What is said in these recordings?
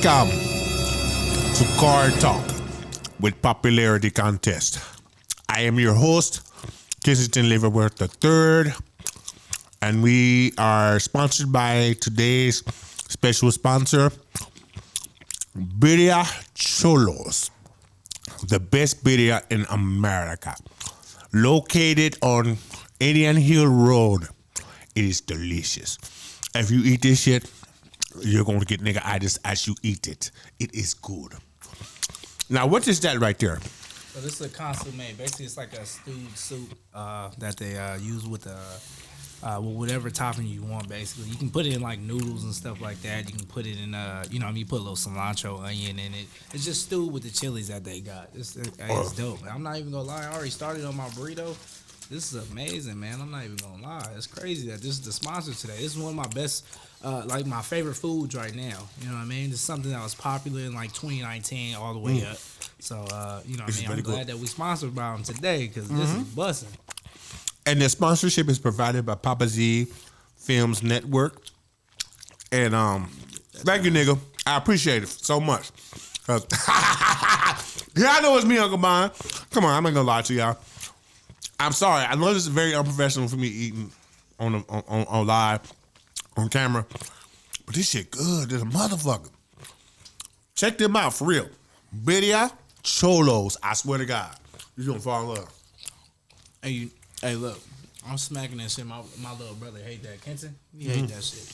Welcome to Car Talk with Popularity Contest. I am your host, Kensington Liverworth III, and we are sponsored by today's special sponsor, Birria Cholos, the best birria in America. Located on Indian Hill Road. It is delicious. If you eat this shit, you're going to get nigga-itis as you eat it. It is good. Now, what is that right there? So this is a consomme. Basically, it's like a stewed soup that they use with whatever topping you want. Basically, you can put it in like noodles and stuff like that. You can put it in, you put a little cilantro, onion in it. It's just stewed with the chilies that they got. It's dope. I'm not even gonna lie. I already started on my burrito. This is amazing, man. I'm not even gonna lie. It's crazy that this is the sponsor today. This is one of my best, like my favorite foods right now. You know what I mean? This is something that was popular in like 2019 all the way up. So, you know what I mean? I'm glad that we sponsored by them today because this is busting. And the sponsorship is provided by Papa Z Films Network. And thank you, nigga. I appreciate it so much. Yeah, I know it's me, Uncle Bon. Come on, I'm not gonna lie to y'all. I'm sorry. I know this is very unprofessional for me eating on live, on camera. But this shit good. This a motherfucker. Check them out for real. Birria Cholos. I swear to God. You're gonna fall in love. Hey, look. I'm smacking that shit. My little brother hate that. Kenton, he hate that shit.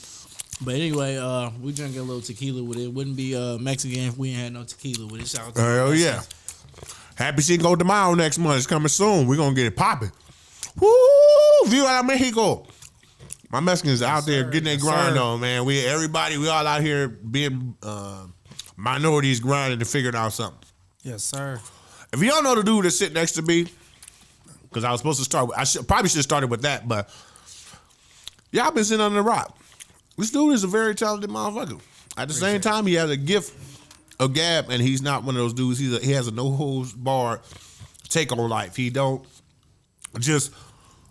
But anyway, we drinking a little tequila with it. It wouldn't be Mexican if we ain't had no tequila with it. Shout out to hell yeah. Happy Cinco de Mayo next month. It's coming soon. We're going to get it popping. Woo! Viva Mexico. My Mexicans out there getting their grind on, man. We all out here being minorities grinding to figure out something. Yes, sir. If you don't know the dude that's sitting next to me, because I was supposed to start with, probably should have started with that, but y'all been sitting under the rock. This dude is a very talented motherfucker. At the same time, he has a gift of gab, and he's not one of those dudes. He has a no holds barred take on life. He don't just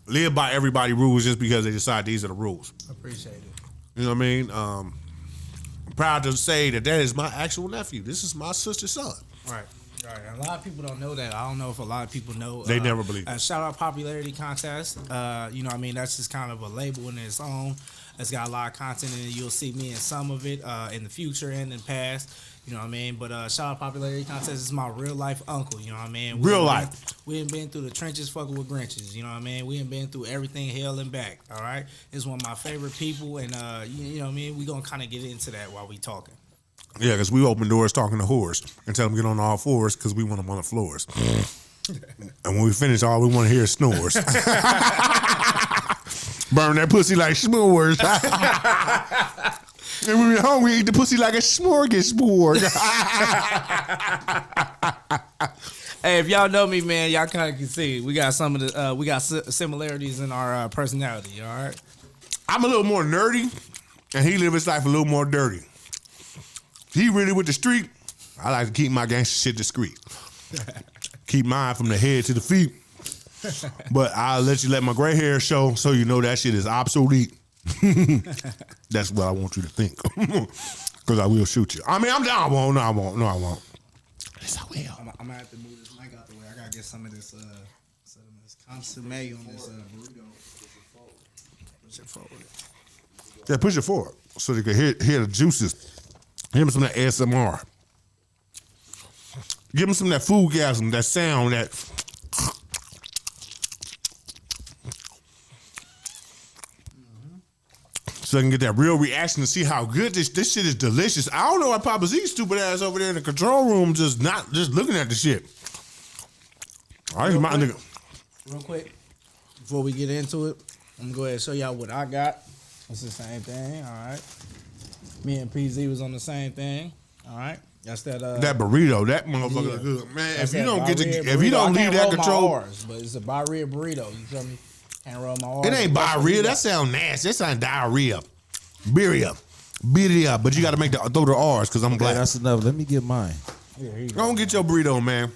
live by everybody's rules just because they decide these are the rules. Appreciate it. You know what I mean? I'm proud to say that is my actual nephew. This is my sister's son. Right. A lot of people don't know that. I don't know if a lot of people know. They never believe it. Shout out Popularity Contest. You know what I mean? That's just kind of a label in its own. It's got a lot of content in it. You'll see me in some of it in the future and in the past. You know what I mean? But shout out Popularity Contest. Is my real life uncle. You know what I mean? Real life. We ain't been through the trenches fucking with Grinches. You know what I mean? We ain't been through everything hell and back. All right? It's one of my favorite people. And you know what I mean? We're going to kind of get into that while we talking. Yeah, because we open doors talking to whores and tell them to get on all fours because we want them on the floors. And when we finish, all we want to hear is snores. Burn that pussy like s'mores. And when we're home, we eat the pussy like a smorgasbord. Hey, if y'all know me, man, y'all kind of can see we got some of the we got similarities in our personality. All right, I'm a little more nerdy, and he lives his life a little more dirty. He really with the street. I like to keep my gangster shit discreet. Keep mine from the head to the feet. But I'll let you let my gray hair show so you know that shit is obsolete. That's what I want you to think. Because I will shoot you. I mean, I'm down. I won't. Yes, I will. I'm going to have to move this mic out the way. I got to get some of this consomme on this burrito. Push it forward. Yeah, push it forward so they can hear the juices. Give him some of that ASMR. Give him some of that foodgasm, that sound, that. So I can get that real reaction to see how good this shit is delicious. I don't know why Papa Z's stupid ass over there in the control room just looking at the shit. Real quick, before we get into it, I'm gonna go ahead and show y'all what I got. It's the same thing, all right. Me and PZ was on the same thing, all right. That's that burrito, that motherfucker is good, man. If you don't leave that control, R's, but it's a barria burrito. You feel me? Can't roll my R's. It ain't barria. That sound nasty. That sound diarrhea. Birria. But you got to throw the R's because I'm black. That's enough. Let me get mine. Go get your burrito, man.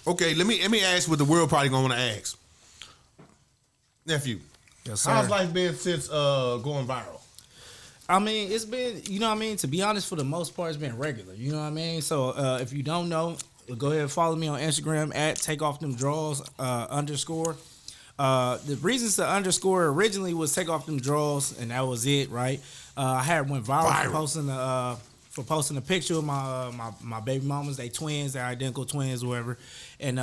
Okay, let me ask what the world probably gonna want to ask. Nephew, yes, sir. How's life been since going viral? I mean, it's been, you know what I mean? To be honest, for the most part, it's been regular. You know what I mean? So if you don't know, go ahead and follow me on Instagram at takeoffthemdraws _. The reasons to underscore originally was take off them draws, and that was it, right? I had went viral for posting a picture of my baby mamas. They twins, they're identical twins, or whatever. And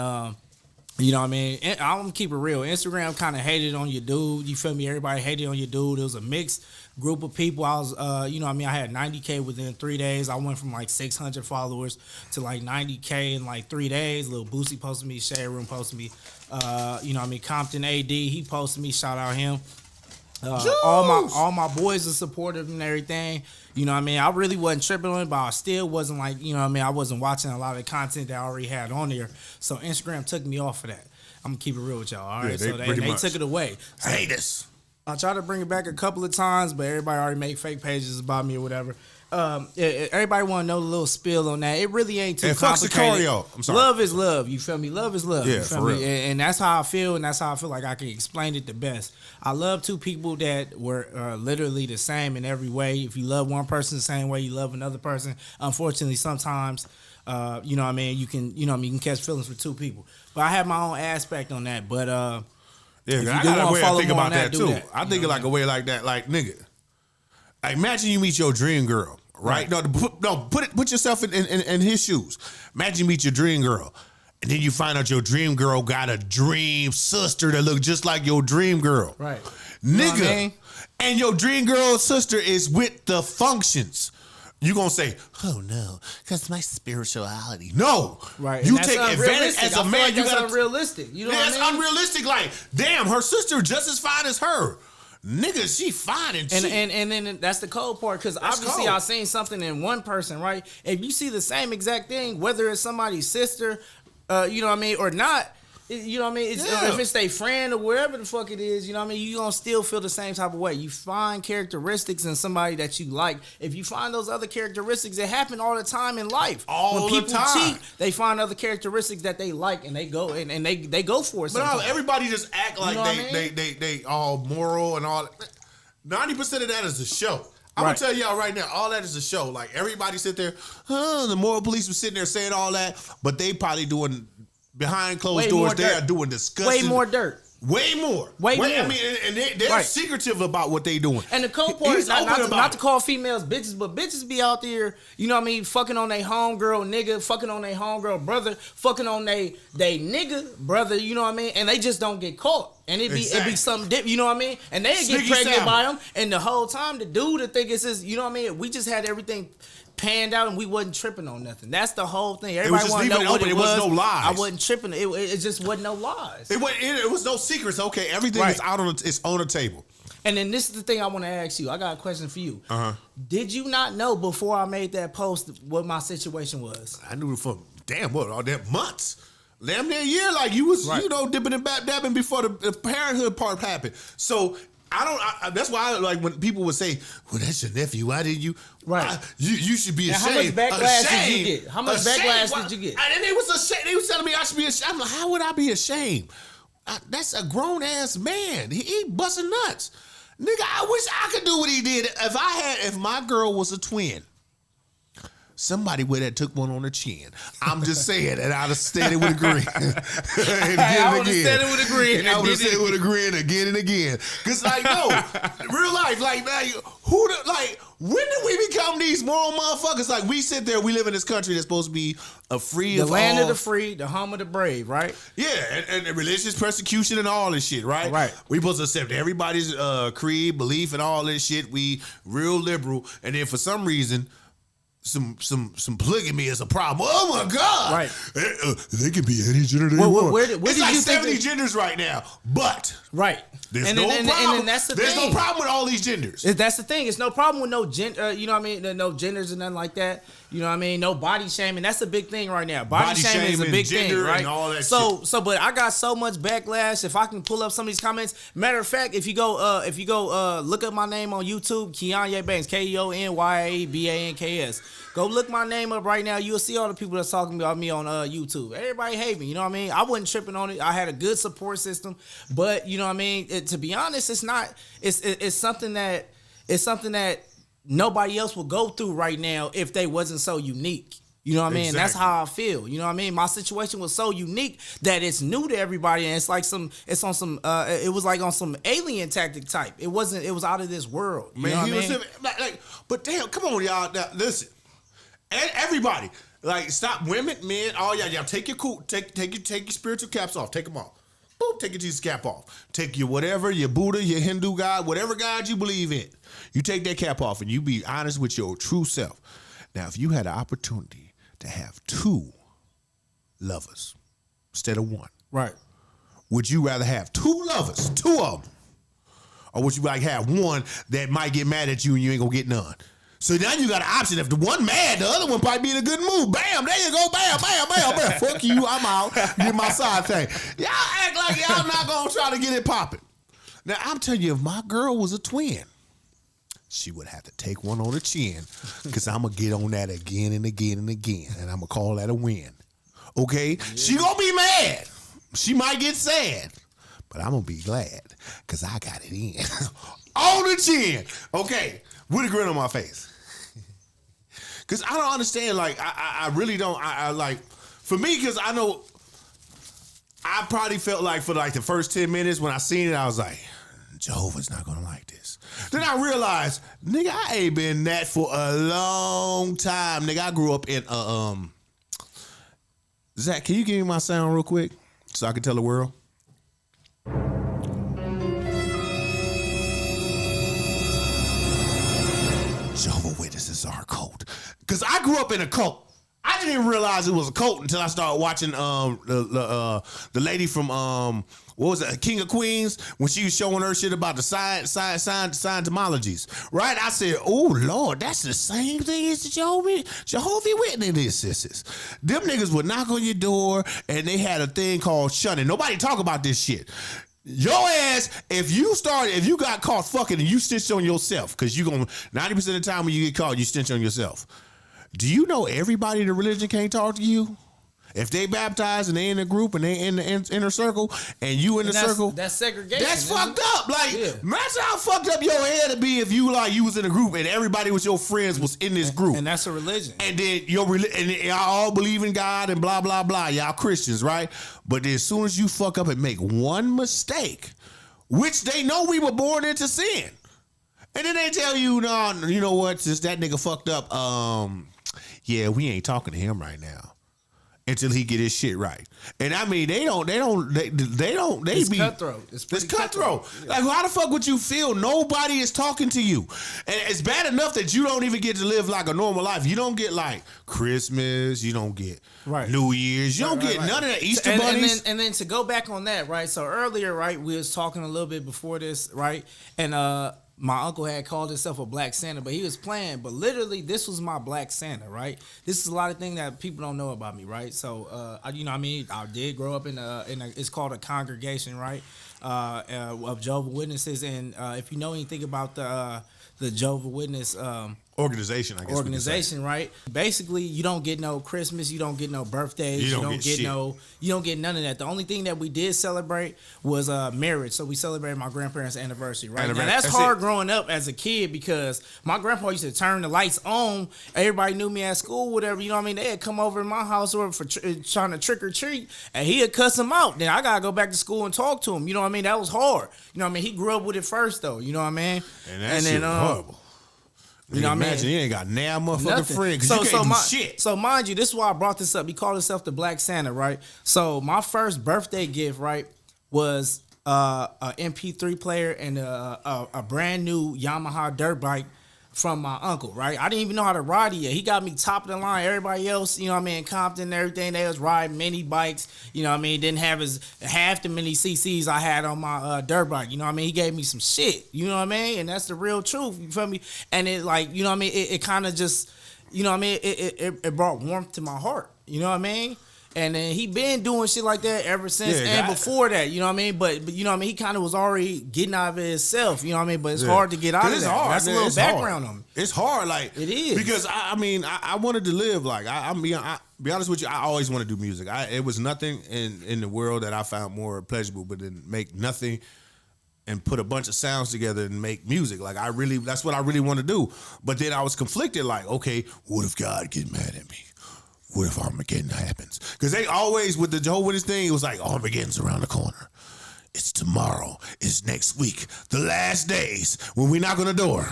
you know what I mean? And I'm gonna keep it real. Instagram kind of hated on your dude. You feel me? Everybody hated on your dude. It was a mixed group of people. I was, you know what I mean? I had 90K within 3 days. I went from like 600 followers to like 90K in like 3 days. Lil Boosie posted me. Shade Room posted me. You know what I mean? Compton AD, he posted me. Shout out him. All my boys are supportive and everything. You know what I mean? I really wasn't tripping on it, but I still wasn't like, you know what I mean? I wasn't watching a lot of the content that I already had on there. So Instagram took me off of that. I'm gonna keep it real with y'all. All right. Yeah, So they took it away. So, I hate this. I tried to bring it back a couple of times, but everybody already made fake pages about me or whatever. Everybody want to know the little spill on that. It really ain't too complicated. Sicario. I'm sorry. Love is love. You feel me? Love is love. Yeah, you feel for me? real. And that's how I feel, and that's how I feel like I can explain it the best. I love two people that were literally the same in every way. If you love one person the same way you love another person, unfortunately, sometimes, you know what I mean, you can catch feelings for two people. But I have my own aspect on that. But yeah, I got a way to think about that too. I think it like a way like that, like nigga. Like, imagine you meet your dream girl, right? Put yourself in his shoes. Imagine you meet your dream girl, and then you find out your dream girl got a dream sister that look just like your dream girl, right? Nigga, you know what I mean? And your dream girl's sister is with the functions. You gonna say, oh no, because my spirituality. No, right? You take advantage as a man. You got unrealistic. You know what I mean? That's unrealistic. Like, damn, her sister just as fine as her. Nigga, she fine and then that's the cold part, because obviously cold. I seen something in one person, right? If you see the same exact thing, whether it's somebody's sister, you know what I mean, or not, you know what I mean? If it's their friend or wherever the fuck it is, you know what I mean? You gonna still feel the same type of way. You find characteristics in somebody that you like. If you find those other characteristics, it happen all the time in life. When people cheat, they find other characteristics that they like, and they go and they go for it. But everybody just act like they all moral and all. 90% of that is a show. I'm gonna tell y'all right now, all that is a show. Like, everybody sit there, the moral police was sitting there saying all that, but they probably doing behind closed doors. They are doing disgusting. Way more dirt. Way more. I mean, and they're secretive about what they doing. And the cold part is not to call females bitches, but bitches be out there, you know what I mean, fucking on their homegirl nigga, fucking on their homegirl brother, fucking on they nigga brother, you know what I mean? And they just don't get caught. And it be something different, you know what I mean? And they get pregnant by them. And the whole time, the dude that think it's his, you know what I mean? We just had everything panned out and we wasn't tripping on nothing. That's the whole thing. Everybody want to know what it was. No lies. I wasn't tripping. It just wasn't no lies. It was no secrets. Okay, everything is out on it's on the table. And then this is the thing I want to ask you. I got a question for you. Did you not know before I made that post what my situation was? I knew for all that months. Damn near a year, like you was, you know, dipping and dabbing before the parenthood part happened. So that's why I like when people would say, "Well, that's your nephew. Why didn't you?" Right. You should be ashamed. How much backlash did you get? How much backlash did you get? And they was ashamed. They was telling me I should be ashamed. I'm like, how would I be ashamed? That's a grown ass man. He busting nuts, nigga. I wish I could do what he did. If my girl was a twin. Somebody would have took one on the chin. I'm just saying, and I'd have said it with a grin. I would have said it with a grin. I would have said it with a grin again and again. Cause like, no, real life, like when did we become these moral motherfuckers? Like, we sit there, we live in this country that's supposed to be a free of the land of the free, the home of the brave, right? Yeah, and religious persecution and all this shit, right? Right. We supposed to accept everybody's creed, belief, and all this shit. We real liberal, and then for some reason, some polygamy is a problem. Oh my God! Right, they can be any gender they want. Where it's did like you 70 genders right now, but there's no problem. And that's the there's thing. no problem with all these genders. That's the thing. It's no problem with no gender. You know what I mean? No genders and nothing like that. You know what I mean? No body shaming. That's a big thing right now. Body shaming is a big thing, right? And all that so, but I got so much backlash. If I can pull up some of these comments. Matter of fact, if you go look up my name on YouTube, Keonyae Banks, KEONYAEBANKS. Go look my name up right now. You'll see all the people that's talking about me on YouTube. Everybody hate me. You know what I mean? I wasn't tripping on it. I had a good support system, but you know what I mean. To be honest, it's not. It's something that nobody else would go through right now if they wasn't so unique. You know what I mean? Exactly. That's how I feel. You know what I mean? My situation was so unique that it's new to everybody, and it's on some alien tactic type. It was out of this world. You know what I mean? But damn, come on, y'all. Now, listen, everybody, like, stop, women, men, all y'all take your take your spiritual caps off. Take them off. Boom, take your Jesus cap off. Take your whatever, your Buddha, your Hindu God, whatever God you believe in. You take that cap off and you be honest with your true self. Now, if you had an opportunity to have 2 lovers instead of 1. Right. Would you rather have 2 lovers, 2 of them? Or would you like have one that might get mad at you and you ain't gonna get none? So now you got an option. If the one mad, the other one probably be in a good mood. Bam, there you go. Bam, bam, bam, bam. Fuck you, I'm out. Get my side thing. Y'all act like y'all not gonna try to get it popping. Now, I'm telling you, if my girl was a twin, she would have to take one on the chin, because I'm going to get on that again and again and again, and I'm going to call that a win. Okay? Yeah. She going to be mad. She might get sad, but I'm going to be glad, because I got it in. On the chin. Okay? With a grin on my face. Because I don't understand, like, I really don't, I like, for me, because I know, I probably felt like for like the first 10 minutes when I seen it, I was like, Jehovah's not going to like this. Then I realized, nigga, I ain't been that for a long time. Nigga, I grew up in Zach, can you give me my sound real quick so I can tell the world? Jehovah Witnesses are a cult. Because I grew up in a cult. I didn't even realize it was a cult until I started watching the lady from what was it, King of Queens, when she was showing her shit about the Scientologies, right? I said, oh Lord, that's the same thing as the Jehovah Witnesses. Them niggas would knock on your door and they had a thing called shunning. Nobody talk about this shit. Your ass, if you got caught fucking and you stitched on yourself, because you gonna 90% of the time when you get caught, you stitch on yourself. Do you know everybody in the religion can't talk to you? If they baptized and they in a group and they in the inner circle and you in the circle, that's segregation. That's fucked up. Like, imagine how fucked up your head would be if you was in a group and everybody was your friends was in this group. And that's a religion. And then and y'all all believe in God and blah blah blah. Y'all Christians, right? But then as soon as you fuck up and make one mistake, which they know we were born into sin, and then they tell you, no, you know what? Since that nigga fucked up, yeah, we ain't talking to him right now until he get his shit right. And I mean, they it's be cutthroat. It's cutthroat. Yeah. Like, how the fuck would you feel? Nobody is talking to you. And it's bad enough that you don't even get to live like a normal life. You don't get like Christmas. You don't get New Year's. You don't get none of that. Easter bunnies. And then to go back on that, right? So earlier, right, we was talking a little bit before this, right? And my uncle had called himself a Black Santa, but he was playing. But literally, this was my Black Santa, right? This is a lot of things that people don't know about me, right? So, you know what I mean? I did grow up in it's called a congregation, right? Of Jehovah Witnesses. And if you know anything about the Jehovah Witness organization, I guess. Organization, right? Basically, you don't get no Christmas, you don't get no birthdays, you don't get none of that. The only thing that we did celebrate was marriage. So we celebrated my grandparents' anniversary, right? Now that's hard growing up as a kid because my grandpa used to turn the lights on. Everybody knew me at school, whatever. You know what I mean? They had come over to my house or for trying to trick or treat, and he had cuss him out. Then I gotta go back to school and talk to him. You know what I mean? That was hard. You know what I mean? He grew up with it first, though. You know what I mean? And that shit was horrible. You know what I mean? Imagine you ain't got now motherfucking friend because you can't do shit. So mind you, this is why I brought this up. He called himself the Black Santa, right? So my first birthday gift, right, was a MP3 player and a brand new Yamaha dirt bike from my uncle, right? I didn't even know how to ride it yet. He got me top of the line. Everybody else, you know what I mean, Compton and everything, they was riding mini bikes, you know what I mean, didn't have half the many CCs I had on my dirt bike, you know what I mean? He gave me some shit, you know what I mean? And that's the real truth, you feel me? And it like, you know what I mean, it kind of just, you know what I mean, it brought warmth to my heart, you know what I mean? And then he been doing shit like that ever since before that, you know what I mean? But you know what I mean? He kind of was already getting out of it himself, you know what I mean? But it's hard to get out of that. Hard. That's a little background on him. It's hard, like it is because I wanted to live like I be honest with you. I always want to do music. It was nothing in the world that I found more pleasurable, but than make nothing and put a bunch of sounds together and make music. Like that's what I really want to do. But then I was conflicted. Like, okay, what if God get mad at me? What if Armageddon happens? Because they always, with the Jehovah's Witness thing, it was like, Armageddon's around the corner. It's tomorrow. It's next week. The last days when we knock on the door.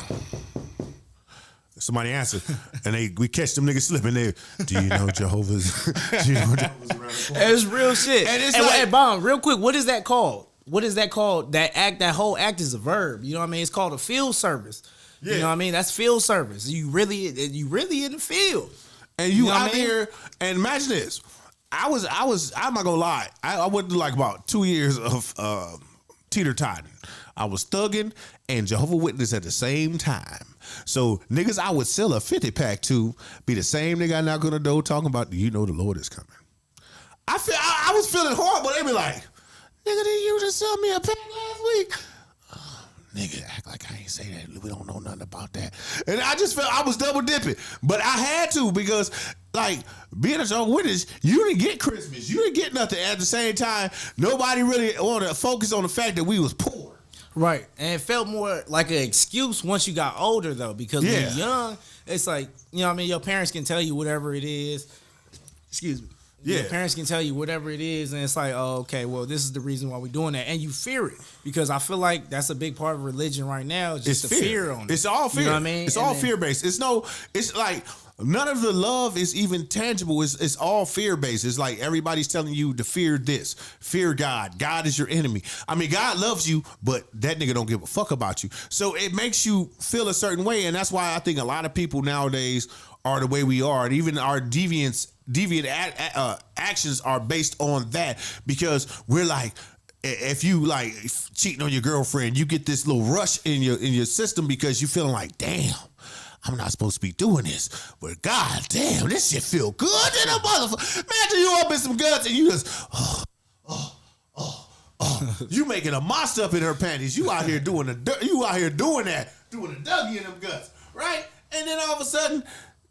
Somebody answered, and we catch them niggas slipping there. Do you know Jehovah's? Do you know Jehovah's around the corner? It's real shit. And it's hey, Bomb, real quick, what is that called? What is that called? That whole act is a verb. You know what I mean? It's called a field service. Yeah. You know what I mean? That's field service. You really in the field. And you out there, and imagine this. I'm not gonna lie. I went through like about 2 years of teeter-totting. I was thugging and Jehovah's Witness at the same time. So niggas I would sell a 50-pack to be the same nigga I knock on the door talking about, do you know the Lord is coming? I was feeling horrible. They be like, nigga, did you just sell me a pack last week? Nigga, act like I ain't say that. We don't know nothing about that. And I just felt I was double dipping. But I had to because, like, being a Jehovah's Witness, you didn't get Christmas. You didn't get nothing. At the same time, nobody really wanted to focus on the fact that we was poor. Right. And it felt more like an excuse once you got older, though. Because when you're young, it's like, you know what I mean? Your parents can tell you whatever it is. Excuse me. Yeah. Your parents can tell you whatever it is, and it's like, oh, okay, well, this is the reason why we're doing that. And you fear it, because I feel like that's a big part of religion right now, just the fear on it. It's all fear. You know what I mean? It's all fear-based. It's like, none of the love is even tangible. It's all fear-based. It's like everybody's telling you to fear this. Fear God. God is your enemy. I mean, God loves you, but that nigga don't give a fuck about you. So it makes you feel a certain way, and that's why I think a lot of people nowadays are the way we are, and even our deviant actions are based on that, because we're like, if you like cheating on your girlfriend, you get this little rush in your system because you feeling like, damn, I'm not supposed to be doing this, but god damn, this shit feel good in a motherfucker. Imagine you up in some guts and you just you making a monster up in her panties. You out here doing that, doing a Dougie in them guts, right? And then all of a sudden,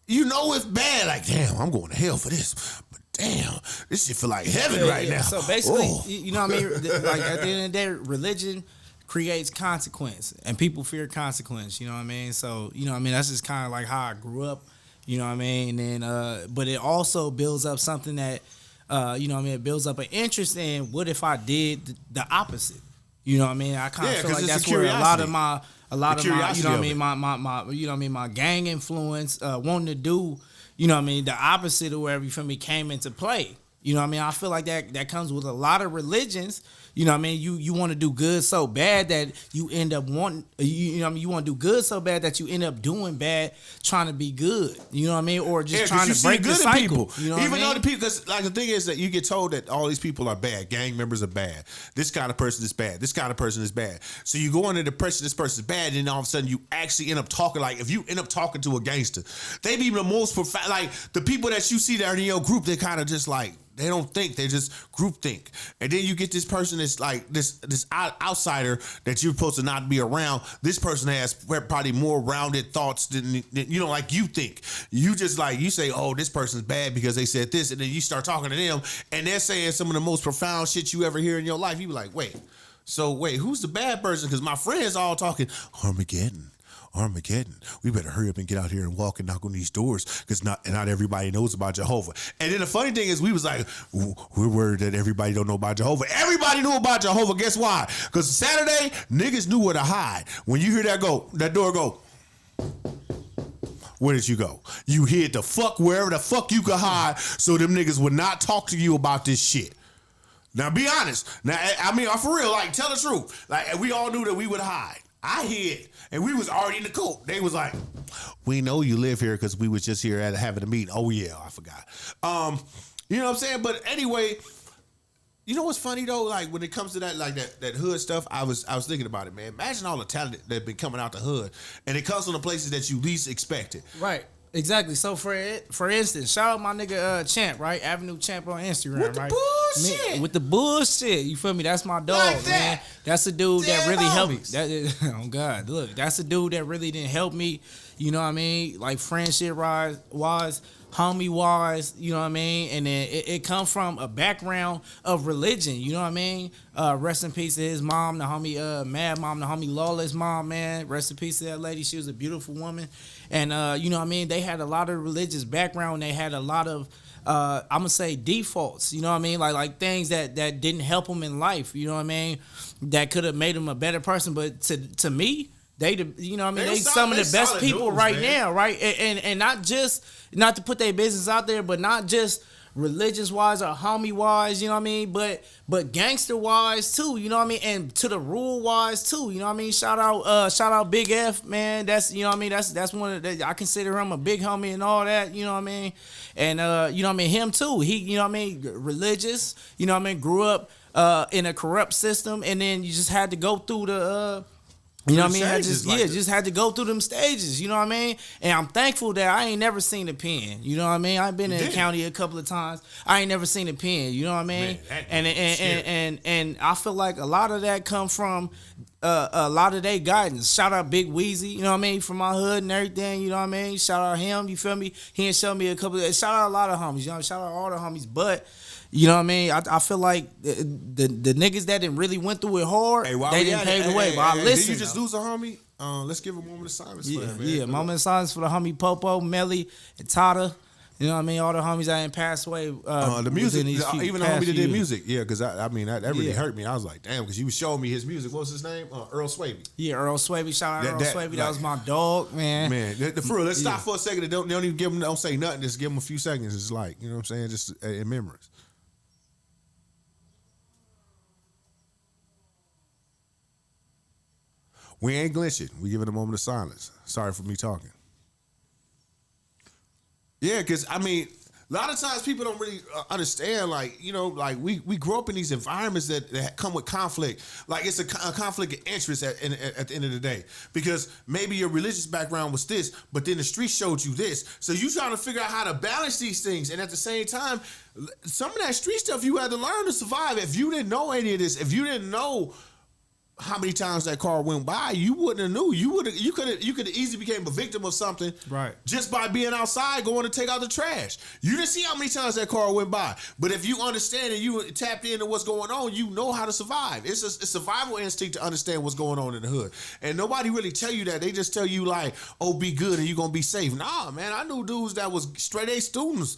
you know it's bad. Like, damn, I'm going to hell for this. But damn, this shit feel like heaven right now. So basically, you know what I mean? Like, at the end of the day, religion creates consequence, and people fear consequence. You know what I mean? So, you know what I mean? That's just kind of like how I grew up. You know what I mean? And then, but it also builds up something that, you know what I mean? It builds up an interest in what if I did the opposite. You know what I mean? I kind of feel like that's where a lot of my, you know what I mean, my you know what I mean, my gang influence, wanting to do, you know what I mean, the opposite of wherever, you feel me, came into play. You know what I mean? I feel like that comes with a lot of religions. You know what I mean? You want to do good so bad that you end up wanting, you know what I mean? You want to do good so bad that you end up doing bad, trying to be good. You know what I mean? Or just trying to break the cycle. You know what I mean? Even though the people, because like the thing is that you get told that all these people are bad. Gang members are bad. This kind of person is bad. This kind of person is bad. So you go under the pressure, this person is bad, and then all of a sudden you actually end up talking, like if you end up talking to a gangster, they be the most profound, like the people that you see that are in your group, they kind of just like, they don't think, they just group think. And then you get this person that's like this outsider that you're supposed to not be around. This person has probably more rounded thoughts than you know, like you think. You just like, you say, oh, this person's bad because they said this, and then you start talking to them and they're saying some of the most profound shit you ever hear in your life. You be like, wait, who's the bad person? Because my friends all talking Armageddon. We better hurry up and get out here and walk and knock on these doors, because not everybody knows about Jehovah. And then the funny thing is, we was like, we're worried that everybody don't know about Jehovah. Everybody knew about Jehovah. Guess why? Because Saturday, niggas knew where to hide. When you hear that door go, where did you go? You hid the fuck wherever the fuck you could hide, so them niggas would not talk to you about this shit. Now, be honest. Now, I mean, for real, like, tell the truth. Like, we all knew that we would hide. I hid, and we was already in the court. They was like, we know you live here because we was just here at having a meeting. Oh, yeah, I forgot. You know what I'm saying? But anyway, you know what's funny, though? Like, when it comes to that, like that hood stuff, I was thinking about it, man. Imagine all the talent that been coming out the hood, and it comes from the places that you least expected. Right. Exactly. So for instance, shout out my nigga Champ, right? Avenue Champ on Instagram, with right? Bullshit. With the bullshit. You feel me? That's my dog, like that. Man. That's a dude that really helped me. Homies. Oh God, look, that's a dude that really didn't help me. you know what I mean? Like friendship wise, homie wise, you know what I mean? And then it come from a background of religion, you know what I mean? Rest in peace to his mom, the homie Mad Mom, the homie Lawless mom, man. Rest in peace to that lady. She was a beautiful woman. And you know what I mean? They had a lot of religious background. They had a lot of I'm gonna say defaults, you know what I mean? Like things that didn't help them in life, you know what I mean? That could have made them a better person. But to me, you know what I mean? They some of the best people dudes, right now, right? And not to put their business out there, but not just religious wise or homie wise, you know what I mean? But gangster wise too, you know what I mean? And to the rule wise too, you know what I mean? Shout out Big F, man. That's, you know what I mean? That's one of the, I consider him a big homie and all that, you know what I mean? And you know what I mean? Him too. He, you know what I mean? Religious, you know what I mean? Grew up in a corrupt system, and then you just had to go through the you know what I mean? Just had to go through them stages, you know what I mean? And I'm thankful that I ain't never seen a pen, you know what I mean? I've been in the county a couple of times. I ain't never seen a pen, you know what I mean? Man, and I feel like a lot of that come from a lot of their guidance. Shout out Big Weezy, you know what I mean, from my hood and everything, you know what I mean? Shout out him, you feel me? He ain't show me a couple of, shout out a lot of homies, you know, shout out all the homies, but you know what I mean? I feel like the niggas that didn't really went through it hard, they didn't pave the way. But I listen. Did you just lose a homie? Let's give a moment of silence for that, man. Yeah, moment of silence for the homie Popo, Melly, and Tata. You know what I mean? All the homies that didn't pass away. The music, even the homie that did music. Yeah, because I mean, that really hurt me. I was like, damn, because you was showing me his music. What was his name? Earl Swaby. Yeah, Earl Swaby. Shout out Earl Swaby. That was my dog, man. Man, for real, let's stop for a second. Don't even give him, don't say nothing. Just give him a few seconds. It's like, you know what I'm saying? Just in memories. We ain't glitching. We giving a moment of silence. Sorry for me talking. Yeah, because, I mean, a lot of times people don't really understand, like, you know, like we grow up in these environments that come with conflict. Like it's a conflict of interest at the end of the day. Because maybe your religious background was this, but then the street showed you this. So you trying to figure out how to balance these things. And at the same time, some of that street stuff you had to learn to survive. If you didn't know any of this, if you didn't know how many times that car went by, you wouldn't have knew. You could have easily became a victim of something, right? Just by being outside going to take out the trash. You didn't see how many times that car went by. But if you understand and you tapped into what's going on, you know how to survive. It's a survival instinct to understand what's going on in the hood. And nobody really tell you that. They just tell you like, oh, be good and you're gonna be safe. Nah, man, I knew dudes that was straight A students.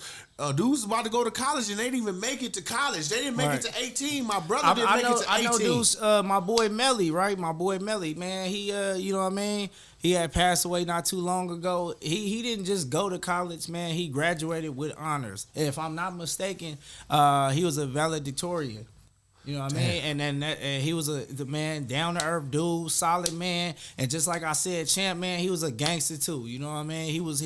Dudes about to go to college and they didn't even make it to college. They didn't make it to 18. My brother didn't make it to 18. I know dudes, my boy Melly, right? My boy Melly, man, he you know what I mean? He had passed away not too long ago. He didn't just go to college, man. He graduated with honors. If I'm not mistaken, he was a valedictorian. You know what I mean? And then he was the man, down to earth dude, solid man, and just like I said, Champ, man, he was a gangster too. You know what I mean? He was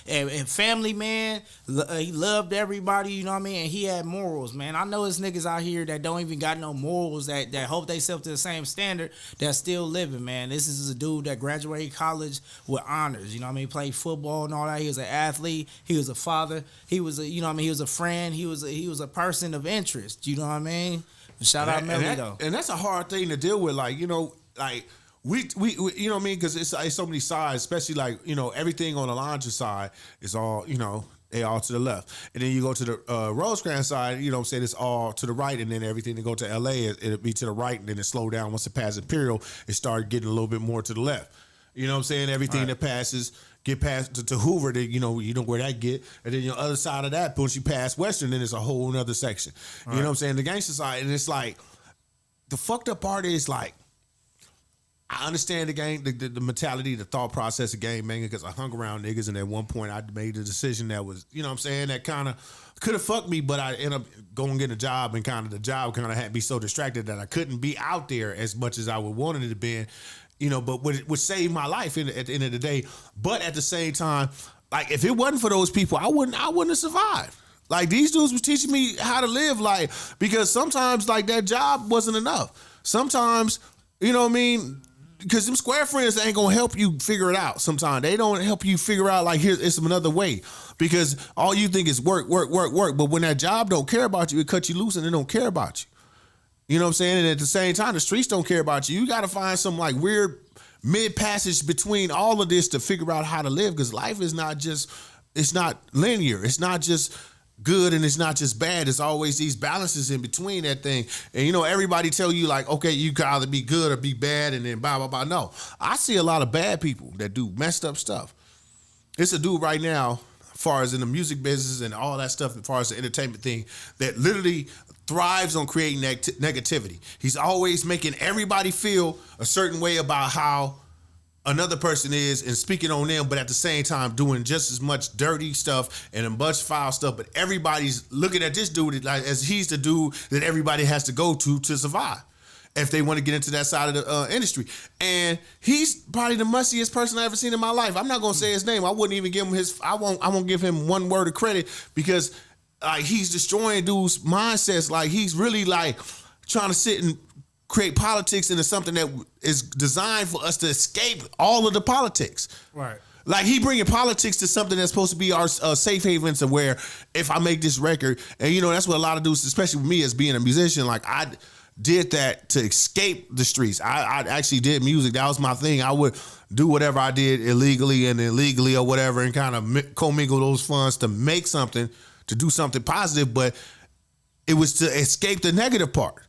a family man. He loved everybody. You know what I mean? And he had morals, man. I know there's niggas out here that don't even got no morals that hope they self to the same standard that's still living, man. This is a dude that graduated college with honors. You know what I mean? Played football and all that. He was an athlete. He was a father. He was a, you know what I mean? He was a friend. He was a person of interest. You know what I mean? Shout out Melly though, and that's a hard thing to deal with. Like, you know, like we you know what I mean? Because it's so many sides, especially like, you know, everything on the Laundry side is all, you know, they all to the left, and then you go to the Rosecrans side, you know what I'm saying, it's all to the right, and then everything that go to LA it'll be to the right, and then it slow down once it passes Imperial, it started getting a little bit more to the left. You know what I'm saying? Everything that passes get past to Hoover, that you know where that get, and then your other side of that, once you pass Western, then it's a whole nother section. You know what I'm saying? The gangster side, and it's like the fucked up part is like I understand the gang, the mentality, the thought process of gang banging, because I hung around niggas, and at one point I made a decision that was, you know what I'm saying, that kind of could have fucked me, but I ended up going get a job, and kind of the job kind of had me so distracted that I couldn't be out there as much as I would wanted it to be. You know, but would save my life at the end of the day. But at the same time, like if it wasn't for those people, I wouldn't have survived. Like these dudes was teaching me how to live, like, because sometimes like that job wasn't enough. Sometimes, you know what I mean? Because them square friends ain't gonna help you figure it out. Sometimes they don't help you figure out like it's another way, because all you think is work. But when that job don't care about you, it cut you loose and it don't care about you. You know what I'm saying? And at the same time, the streets don't care about you. You got to find some like weird mid passage between all of this to figure out how to live, because life is not just, it's not linear. It's not just good and it's not just bad. It's always these balances in between that thing. And you know, everybody tell you like, okay, you can either be good or be bad and then blah, blah, blah. No, I see a lot of bad people that do messed up stuff. It's a dude right now, as far as in the music business and all that stuff, as far as the entertainment thing, that literally thrives on creating negativity. He's always making everybody feel a certain way about how another person is and speaking on them, but at the same time doing just as much dirty stuff and a bunch of foul stuff. But everybody's looking at this dude like as he's the dude that everybody has to go to survive if they want to get into that side of the industry. And he's probably the mustiest person I ever seen in my life. I'm not gonna say his name. I wouldn't even give him his. I won't give him one word of credit, because he's destroying dudes' mindsets. Like he's really like trying to sit and create politics into something that is designed for us to escape all of the politics. Right. Like he bringing politics to something that's supposed to be our safe haven, to where if I make this record, and you know that's what a lot of dudes, especially with me as being a musician, like I did that to escape the streets. I actually did music. That was my thing. I would do whatever I did illegally and illegally or whatever, and kind of commingle those funds to make something, to do something positive. But it was to escape the negative part.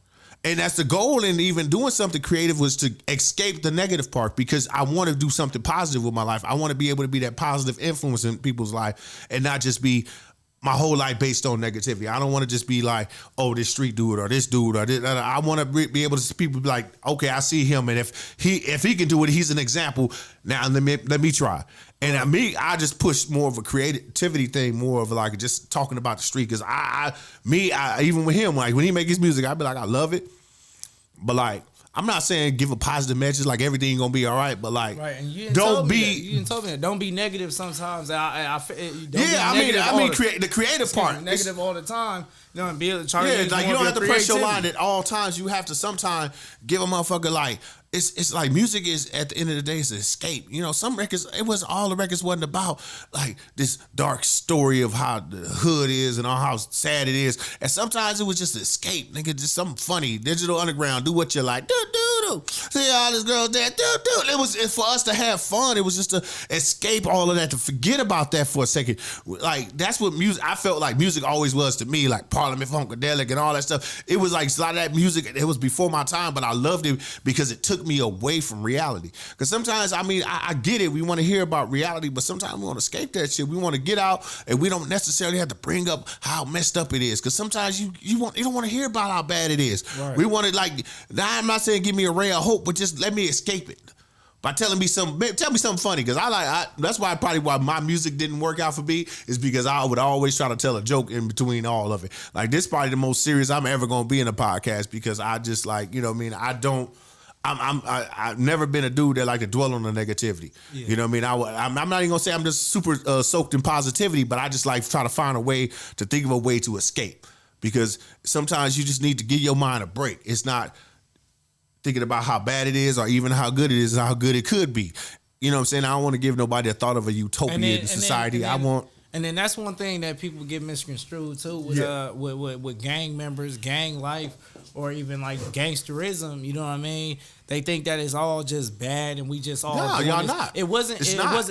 And that's the goal in even doing something creative, was to escape the negative part, because I want to do something positive with my life. I want to be able to be that positive influence in people's life and not just be my whole life based on negativity. I don't want to just be like, oh, this street dude or this dude or this. I want to be able to see people be like, okay, I see him, and if he can do it, he's an example. Now let me try. And I just push more of a creativity thing, more of like just talking about the street, because I even with him, like when he make his music, I'd be like, I love it, but like, I'm not saying give a positive message like everything gonna be all right, but like, right. And you don't be. You didn't tell me that. Don't be negative sometimes. I create the creative part. Negative all the time. You know, and be able to try to like you don't have to press your line at all times. You have to sometimes give a motherfucker like. It's like music is, at the end of the day, it's an escape. You know, some records, all the records wasn't about like this dark story of how the hood is and all how sad it is. And sometimes it was just an escape, nigga, just something funny. Digital Underground, do what you like. Do. See all these girls there, do. It's for us to have fun. It was just to escape all of that, to forget about that for a second. Like, that's what music, I felt like music always was to me, like Parliament Funkadelic and all that stuff. It was like a lot of that music, it was before my time, but I loved it because it took me away from reality. Because sometimes, I get it, we want to hear about reality, but sometimes we want to escape that shit. We want to get out, and we don't necessarily have to bring up how messed up it is. Because sometimes you don't want to hear about how bad it is. Right. We want to, like, now I'm not saying give me a ray of hope, but just let me escape it by telling me tell me something funny. Because that's why my music didn't work out for me, is because I would always try to tell a joke in between all of it. Like, this is probably the most serious I'm ever going to be in a podcast, because I just, like, you know what I mean, I've never been a dude that like to dwell on the negativity. Yeah. You know what I mean? I'm not even gonna say I'm just super soaked in positivity, but I just like try to find a way to think of a way to escape, because sometimes you just need to give your mind a break. It's not thinking about how bad it is or even how good it is, how good it could be. You know what I'm saying? I don't want to give nobody a thought of a utopia in society. And then that's one thing that people get misconstrued too with gang members, gang life, or even like gangsterism. You know what I mean? They think that it's all just bad, and we just all. No, y'all not. It wasn't.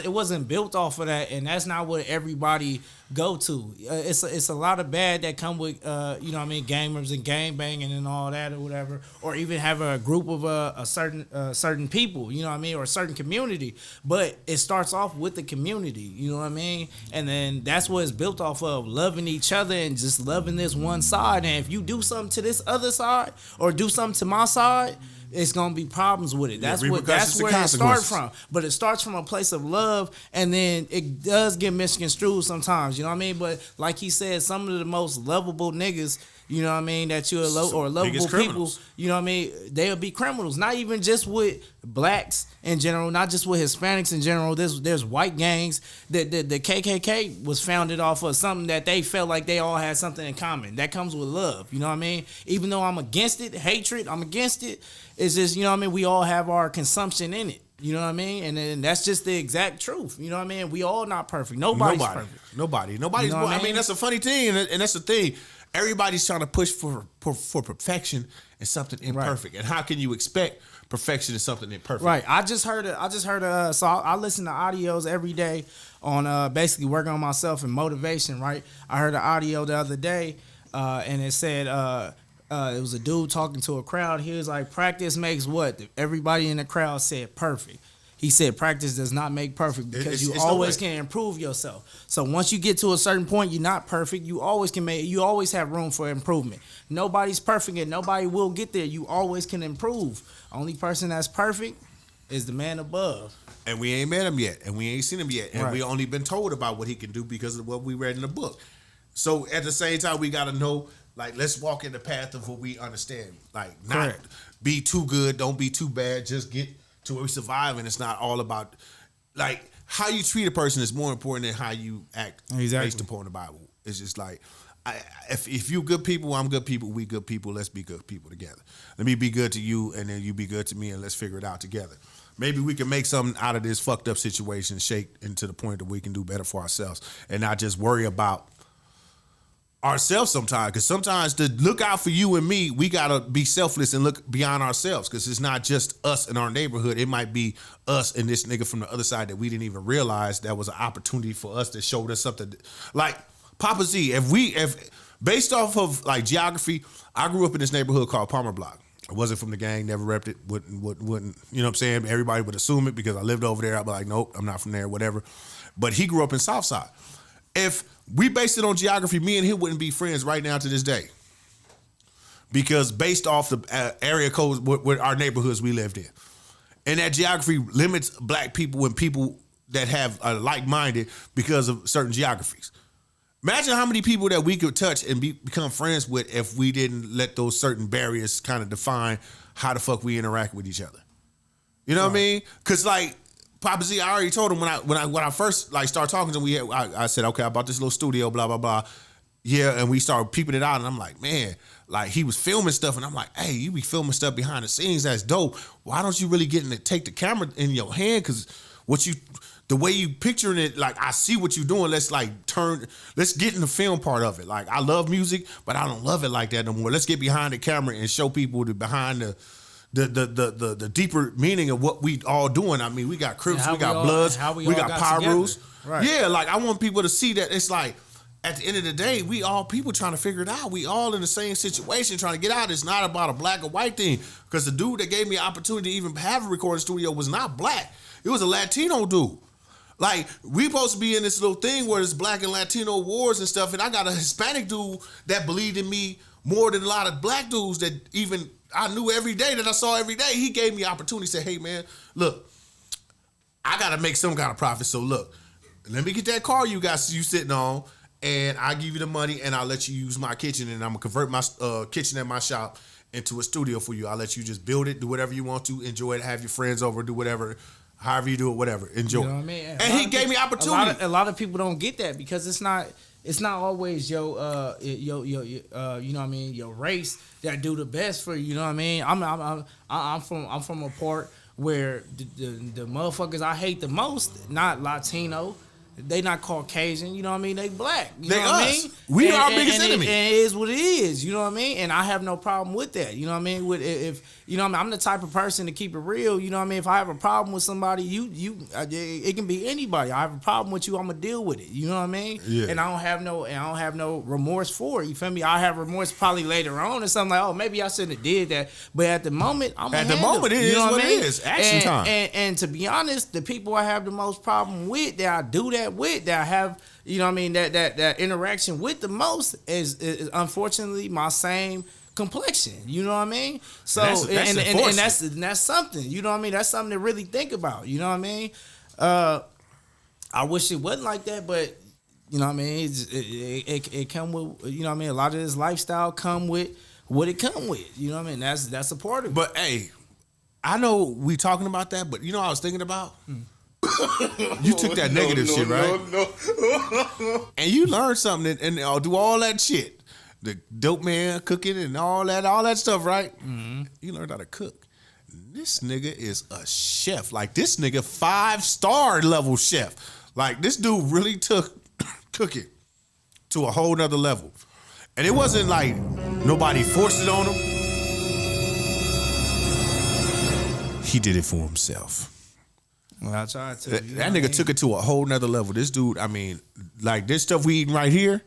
It wasn't built off of that, and that's not what everybody go to. It's a lot of bad that come with you know what I mean, gang members and gang banging and all that or whatever, or even have a group of a certain people. You know what I mean, or a certain community. But it starts off with the community. You know what I mean, and then that's what it's built off of: loving each other and just loving this one side. And if you do something to this other side or do something to my side, it's gonna be problems with it. That's where it starts from. But it starts from a place of love, and then it does get misconstrued sometimes. You know what I mean? But like he said, some of the most lovable niggas, you know what I mean, that you're or lovable people, you know what I mean, they'll be criminals. Not even just with blacks in general, not just with Hispanics in general. There's white gangs. The KKK was founded off of something that they felt like they all had something in common. That comes with love. You know what I mean? Even though I'm against it, hatred, I'm against it. It's just, you know what I mean, we all have our consumption in it. You know what I mean? And then that's just the exact truth. You know what I mean? We all not perfect. Nobody's perfect. Nobody's. You know what I mean, that's a funny thing, and that's the thing. Everybody's trying to push for perfection and something imperfect. Right. And how can you expect perfection in something imperfect? Right. I just heard. So I listen to audios every day on basically working on myself and motivation. Right. I heard an audio the other day, and it said. It was a dude talking to a crowd. He was like, practice makes what? Everybody in the crowd said perfect. He said practice does not make perfect because you always can improve yourself. So once you get to a certain point, you're not perfect. You always have room for improvement. Nobody's perfect and nobody will get there. You always can improve. Only person that's perfect is the man above. And we ain't met him yet, and we ain't seen him yet, and right. we only been told about what he can do because of what we read in the book. So at the same time, we got to know, like, let's walk in the path of what we understand. Like, not Correct. Be too good, don't be too bad, just get to where we survive, and it's not all about, like, how you treat a person is more important than how you act based upon the Bible. It's just like, if you good people, I'm good people, we good people, let's be good people together. Let me be good to you, and then you be good to me, and let's figure it out together. Maybe we can make something out of this fucked up situation, shake into the point that we can do better for ourselves, and not just worry about ourselves sometimes, because sometimes to look out for you and me, we gotta be selfless and look beyond ourselves, because it's not just us in our neighborhood. It might be us and this nigga from the other side that we didn't even realize that was an opportunity for us that showed us something. Like Papa Z, if based off of like geography, I grew up in this neighborhood called Palmer Block. I wasn't from the gang, never repped it, wouldn't, you know what I'm saying? Everybody would assume it because I lived over there. I'd be like, nope, I'm not from there, whatever. But he grew up in Southside. If we based it on geography, me and him wouldn't be friends right now to this day. Because based off the area codes, with our neighborhoods we lived in. And that geography limits black people and people that have like-minded because of certain geographies. Imagine how many people that we could touch and become friends with if we didn't let those certain barriers kind of define how the fuck we interact with each other. You know what I mean? Because like, Papa Z, I already told him when I first like started talking to him, I said, okay, I bought this little studio, blah, blah, blah. Yeah, and we started peeping it out, and I'm like, man, like he was filming stuff, and I'm like, hey, you be filming stuff behind the scenes, that's dope. Why don't you really get in it, take the camera in your hand? Because the way you picturing it, like I see what you're doing. Let's get in the film part of it. Like I love music, but I don't love it like that no more. Let's get behind the camera and show people behind the deeper meaning of what we all doing. I mean, we got Crips, we got Bloods, we got Pyrus. Right. Yeah, like I want people to see that it's like at the end of the day, we all people trying to figure it out. We all in the same situation trying to get out. It's not about a black or white thing, because the dude that gave me an opportunity to even have a recording studio was not black. It was a Latino dude. Like, we supposed to be in this little thing where there's black and Latino wars and stuff, and I got a Hispanic dude that believed in me more than a lot of black dudes that even I knew every day, that I saw every day. He gave me an opportunity, said, hey, man, look, I got to make some kind of profit, so look, let me get that car you sitting on, and I'll give you the money, and I'll let you use my kitchen, and I'm going to convert my kitchen at my shop into a studio for you. I'll let you just build it, do whatever you want to, enjoy it, have your friends over, do whatever. However you do it, whatever. Enjoy. You know what I mean? And he gave me opportunity. A lot of people don't get that because it's not always you know what I mean, your race that do the best for you. You know what I mean? I'm from a part where the motherfuckers I hate the most, not Latino. They not Caucasian, you know what I mean? They black. You know what I mean? We are our biggest enemy. And it is what it is, you know what I mean? And I have no problem with that. You know what I mean? If you know what I mean, I'm the type of person to keep it real, you know what I mean? If I have a problem with somebody, it can be anybody. I have a problem with you, I'm gonna deal with it. You know what I mean? Yeah. And I don't have no remorse for it. You feel me? I have remorse probably later on or something like, oh, maybe I shouldn't have did that. But at the moment, it is what it is. Action time. And to be honest, the people I have the most problem with that I do that with, that I have, you know what I mean, that interaction with the most is unfortunately my same complexion. You know what I mean? So that's something. You know what I mean? That's something to really think about. You know what I mean? I wish it wasn't like that, but you know what I mean? It come with, you know what I mean? A lot of this lifestyle come with what it come with. You know what I mean? That's a part of it. But hey, I know we talking about that, but you know what I was thinking about? You took that negative shit, right? No. And you learned something and do all that shit. The dope man cooking and all that stuff, right? Mm-hmm. You learned how to cook. this nigga is a chef. Like, this nigga 5-star level chef. Like, this dude really took cooking to a whole nother level. And it wasn't like nobody forced it on him. He did it for himself. Well, I tried to. That nigga took it to a whole nother level. This dude, I mean, like, this stuff we eating right here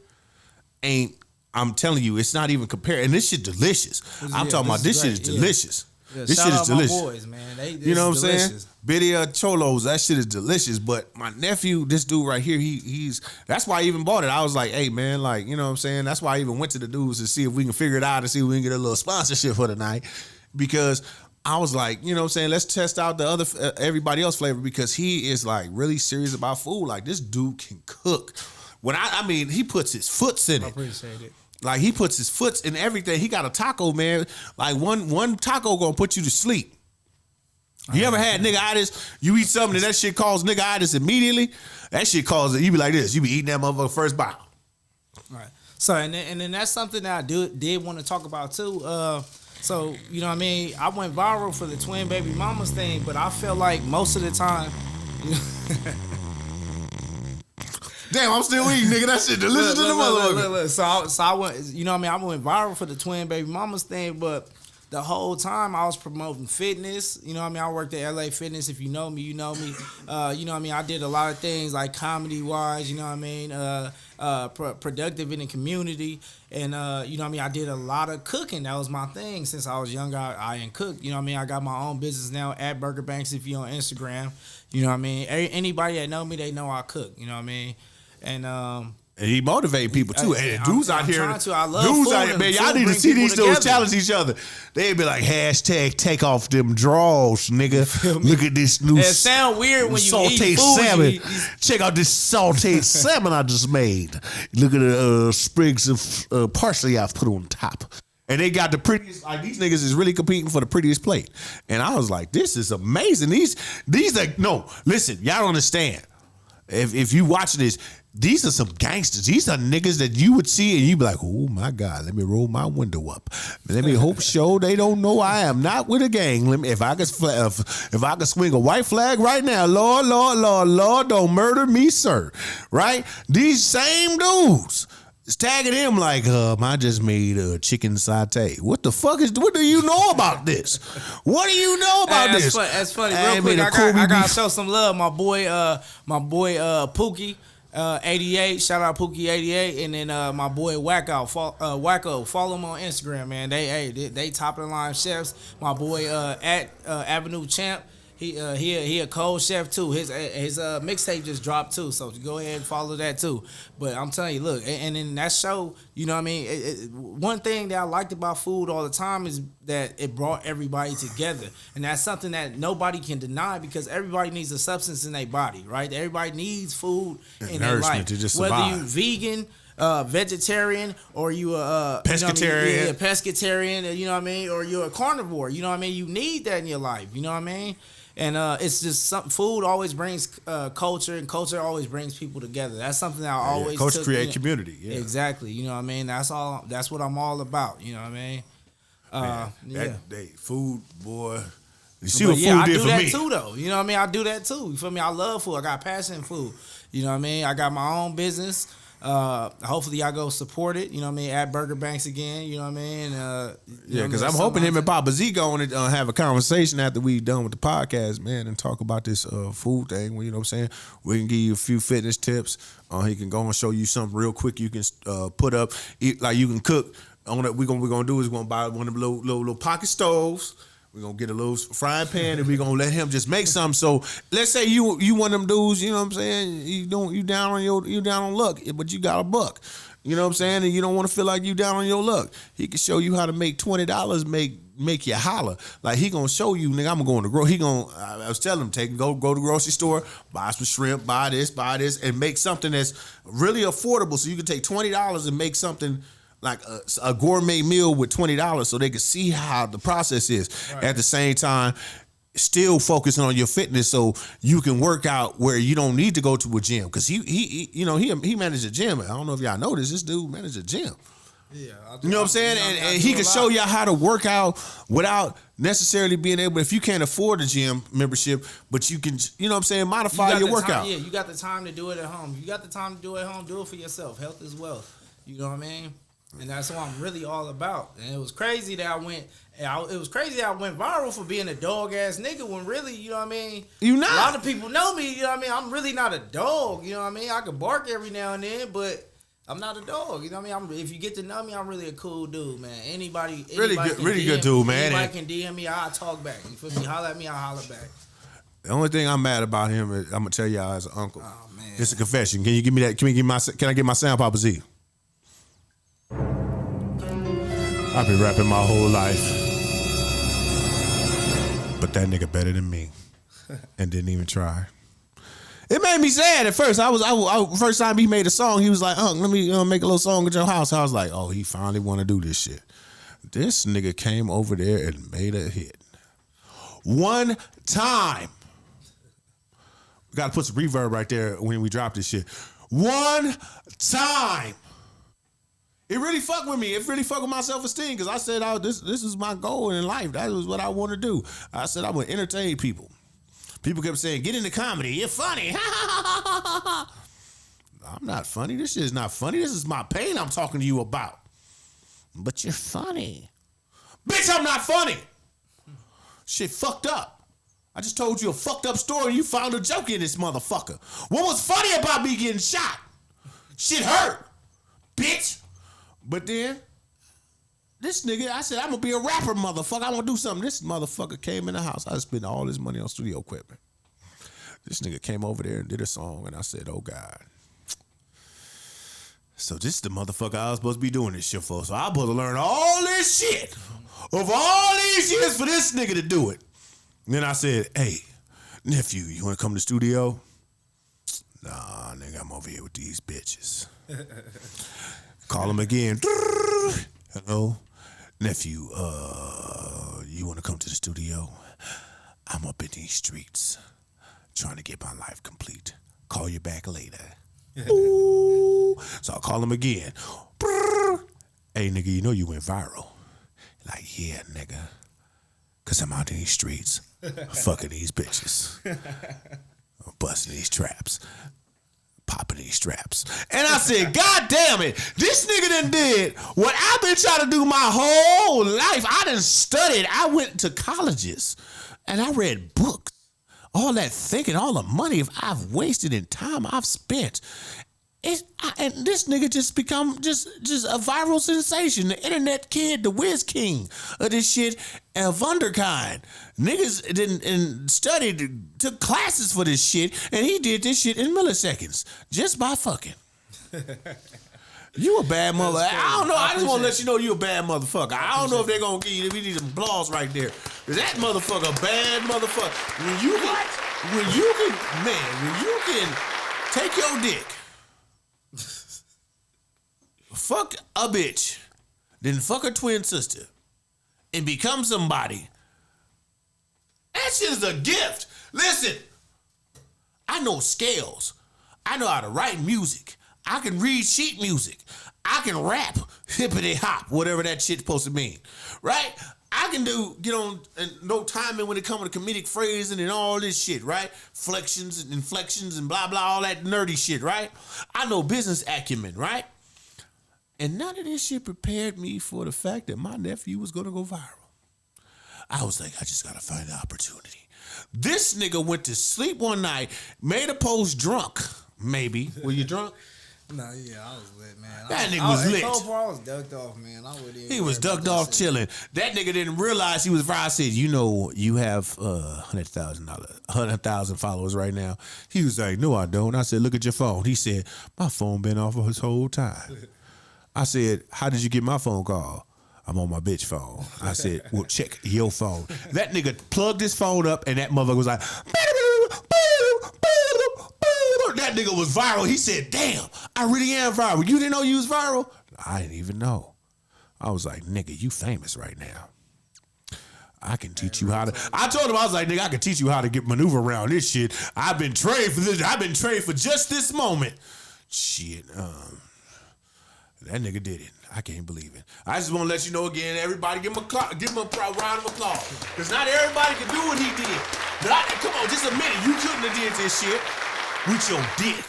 ain't, I'm telling you, it's not even compared. And this shit delicious. I'm talking about this shit is delicious. Yeah, this shit is delicious. My boys, man. You know what I'm saying? Bidia Cholos, that shit is delicious. But my nephew, this dude right here, he's that's why I even bought it. I was like, hey man, like, you know what I'm saying? That's why I even went to the dudes to see if we can figure it out and see if we can get a little sponsorship for the night. Because I was like, you know what I'm saying? Let's test out the other everybody else flavor, because he is like really serious about food. Like, this dude can cook. When I mean, he puts his foots in it. I appreciate it. Like, he puts his foots in everything. He got a taco, man. Like, one taco gonna put you to sleep. You ever had nigga-itis? You eat something and that shit causes nigga-itis immediately? That shit causes it. You be like this. You be eating that motherfucker first bite. All right. So, and then that's something that I did want to talk about, too. So, you know what I mean? I went viral for the twin baby mamas thing, but I feel like most of the time... You know, damn, I'm still eating, nigga. That shit delicious to the motherfucker. Look. So I went, you know what I mean? I went viral for the twin baby mamas thing, but the whole time I was promoting fitness. You know what I mean? I worked at LA Fitness. If you know me, you know me. You know what I mean? I did a lot of things like comedy-wise, you know what I mean? Productive in the community. And, you know what I mean? I did a lot of cooking. That was my thing. Since I was younger, I cook. You know what I mean? I got my own business now at Burger Banks if you're on Instagram. You know what I mean? Anybody that know me, they know I cook. You know what I mean? And he motivating people too. Hey, dudes out here, I love dudes food, out here, man. Y'all need to see these dudes challenge each other. They'd be like, hashtag take off them draws, nigga. Look at this new. It sound weird when you sauteed eat food. salmon. Check out this sauteed salmon I just made. Look at the sprigs of parsley I've put on top. And they got the prettiest, like, these niggas is really competing for the prettiest plate. And I was like, this is amazing. These are, no, listen, y'all don't understand. If you watching this, these are some gangsters. These are niggas that you would see and you be like, oh my God, let me roll my window up. Let me hope show they don't know I am not with a gang. Let me, if I could swing a white flag right now, Lord, don't murder me, sir. Right? These same dudes is tagging him like, I just made a chicken satay. What the fuck what do you know about this? What do you know about this? That's funny. Real quick, I gotta show some love. My boy Pookie. 88, shout out Pookie 88, and then my boy Wacko, follow him on Instagram, man. They top of the line chefs. My boy at Avenue Champ, he a cold chef too. His mixtape just dropped too, so go ahead and follow that too. But I'm telling you, look, and in that show, you know what I mean. One thing that I liked about food all the time is that it brought everybody together, and that's something that nobody can deny because everybody needs a substance in their body, right? Everybody needs food in their life, to just whether survive. you vegan, vegetarian, or you a pescatarian, pescatarian, you know what I mean, or you're a carnivore, you know what I mean. You need that in your life, you know what I mean. And it's just something. Food always brings culture, and culture always brings people together. That's something that I always culture create community. Yeah, exactly. You know what I mean. That's all. That's what I'm all about. You know what I mean. Food, boy. You see what food did for me. I do that too, though. You know what I mean. I do that too. You feel me? I love food. I got passion in food. You know what I mean. I got my own business. Hopefully y'all go support it, you know what I mean, at Burger Banks again, you know what I mean. Yeah, because I'm hoping him and Papa Z going to have a conversation after we done with the podcast, man, and talk about this food thing. You know what I'm saying? We can give you a few fitness tips. He can go and show you something real quick. You can put up, like you can cook. On that, we're gonna do is we're gonna buy one of them little pocket stoves. We're going to get a little frying pan and we're going to let him just make something. So let's say you one of them dudes, you know what I'm saying? You down on luck, but you got a buck. You know what I'm saying? And you don't want to feel like you down on your luck. He can show you how to make $20 make you holler. Like he going to show you, nigga, I'm going to grow. I was telling him, go to the grocery store, buy some shrimp, buy this, and make something that's really affordable. So you can take $20 and make something like a gourmet meal with $20 so they can see how the process is. Right. At the same time, still focusing on your fitness so you can work out where you don't need to go to a gym. Because he managed a gym. I don't know if y'all noticed, this dude managed a gym. Yeah, you know what I'm saying? And he can show y'all how to work out without necessarily being able, if you can't afford a gym membership, but you can, you know what I'm saying, modify your workout. Yeah, you got the time to do it at home. You got the time to do it at home, do it for yourself. Health is wealth. You know what I mean? And that's what I'm really all about. And it was crazy that I went viral for being a dog ass nigga when really, you know what I mean? You not. A lot of people know me, you know what I mean? I'm really not a dog, you know what I mean? I can bark every now and then, but I'm not a dog, you know what I mean? If you get to know me, I'm really a cool dude, man. Anybody really good dude, man. Anybody can DM me, I'll talk back. You feel me? Holler at me, I'll holler back. The only thing I'm mad about him is I'm gonna tell y'all as an uncle. Oh man, it's a confession. Can you give me that? Can I get my sound, Papa Z? I've been rapping my whole life, but that nigga better than me, and didn't even try. It made me sad at first. First time he made a song, he was like, let me make a little song at your house. I was like, oh, he finally want to do this shit. This nigga came over there and made a hit. One time. We got to put some reverb right there when we drop this shit. One time. It really fucked with me. It really fucked with my self-esteem because I said, this is my goal in life. That was what I want to do. I said I would entertain people. People kept saying, get into comedy. You're funny. I'm not funny. This shit is not funny. This is my pain I'm talking to you about. But you're funny. Bitch, I'm not funny. Shit fucked up. I just told you a fucked up story and you found a joke in this motherfucker. What was funny about me getting shot? Shit hurt. Bitch. But then, this nigga, I said, I'm going to be a rapper, motherfucker. I want to do something. This motherfucker came in the house. I spent all this money on studio equipment. This nigga came over there and did a song, and I said, oh, God. So this is the motherfucker I was supposed to be doing this shit for. So I'm supposed to learn all this shit of all these years for this nigga to do it. And then I said, hey, nephew, you want to come to the studio? Nah, nigga, I'm over here with these bitches. Call him again. Hello? Nephew, you want to come to the studio? I'm up in these streets trying to get my life complete. Call you back later. Ooh. So I'll call him again. Hey, nigga, you know you went viral. Like, yeah, nigga. Because I'm out in these streets fucking these bitches. Busting these traps. Popping these straps. And I said, God damn it, this nigga done did what I've been trying to do my whole life. I done studied. I went to colleges and I read books. All that thinking, all the money I've wasted and time I've spent. And this nigga just become just a viral sensation. The internet kid, the whiz king of this shit, a wunderkind. Niggas didn't studied, took classes for this shit, and he did this shit in milliseconds just by fucking. You a bad mother. I don't know. I just want to let you know you a bad motherfucker. I don't know if they're gonna give you. We need some applause right there. Is that motherfucker a bad motherfucker? When you can take your dick. Fuck a bitch, then fuck her twin sister, and become somebody. That shit is a gift. Listen, I know scales. I know how to write music. I can read sheet music. I can rap, hippity hop, whatever that shit's supposed to mean, right? I can get on no timing when it comes to comedic phrasing and all this shit, right? Flexions and inflections and blah, blah, all that nerdy shit, right? I know business acumen, right? And none of this shit prepared me for the fact that my nephew was going to go viral. I was like, I just got to find the opportunity. This nigga went to sleep one night, made a post drunk, maybe. Were you drunk? No, yeah, I was lit, man. That nigga was lit. I was ducked off, man. He was ducked off chilling. That nigga didn't realize he was viral. I said, you know, you have 100,000 followers right now. He was like, no, I don't. I said, look at your phone. He said, my phone been off this whole time. I said, how did you get my phone call? I'm on my bitch phone. I said, well, check your phone. That nigga plugged his phone up and that motherfucker was like, that nigga was viral. He said, damn, I really am viral. You didn't know you was viral? I didn't even know. I was like, nigga, you famous right now. I can teach you how to. I told him, I was like, nigga, I can teach you how to get maneuver around this shit. I've been trained for this. I've been trained for just this moment. Shit, That nigga did it. I can't believe it. I just want to let you know again, everybody, give him a round of applause. Because not everybody can do what he did. Come on, just admit it. You couldn't have did this shit with your dick.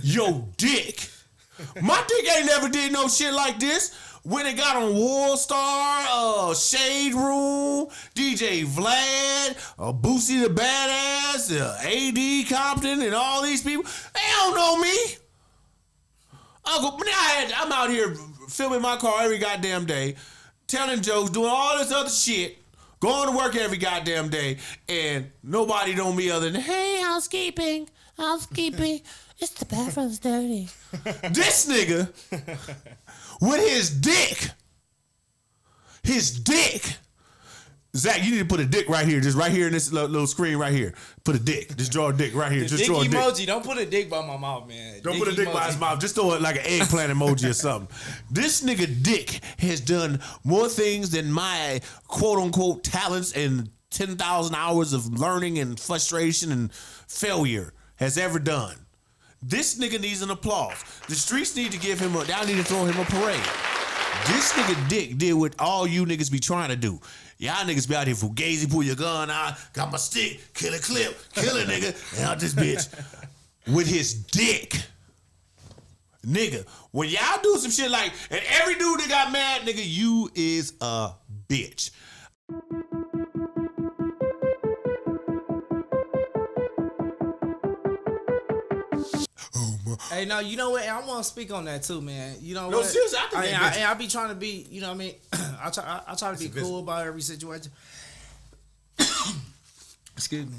Your dick. My dick ain't never did no shit like this. When it got on Worldstar, Shade Room, DJ Vlad, Boosie the Badass, AD Compton, and all these people, they don't know me. I'm out here filming my car every goddamn day, telling jokes, doing all this other shit, going to work every goddamn day, and nobody know me other than, hey, housekeeping, it's the bathroom's dirty. This nigga, with his dick, Zach, you need to put a dick right here, just right here in this little screen right here. Put a dick. Just draw a dick right here. Just draw a dick. Emoji. Don't put a dick by my mouth, man. Don't put a dick by his mouth. Just throw it like an eggplant emoji or something. This nigga dick has done more things than my quote-unquote talents and 10,000 hours of learning and frustration and failure has ever done. This nigga needs an applause. The streets need to give him y'all need to throw him a parade. This nigga dick did what all you niggas be trying to do. Y'all niggas be out here fugazi, pull your gun out, got my stick, kill a clip, kill a nigga, and out this bitch with his dick. Nigga, when y'all do some shit like, and every dude that got mad, nigga, you is a bitch. Hey, no, you know what? I want to speak on that too, man. You know No, what? seriously, I be trying to be, you know what I mean? I try to be cool about every situation. Excuse me.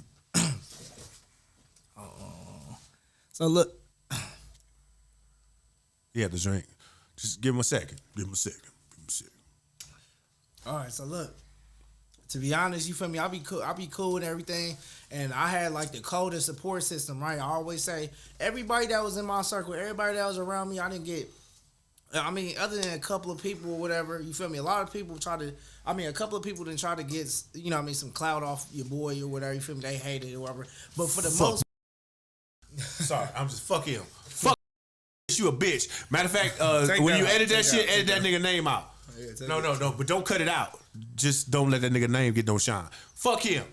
So look. Yeah, the drink. Just give him a second. All right, so look. To be honest, you feel me? I'll be cool and everything. And I had like the coldest support system, right? I always say everybody that was in my circle, everybody that was around me, I didn't get. I mean, other than a couple of people or whatever, you feel me? A lot of people a couple of people didn't try to get, you know what I mean, some clout off your boy or whatever, you feel me? They hated it or whatever. But for the most. Sorry, I'm just fuck him. Fuck you a bitch. Matter of fact, when you edit that shit, edit that nigga name out. No, but don't cut it out. Just don't let that nigga name get no shine. Fuck him.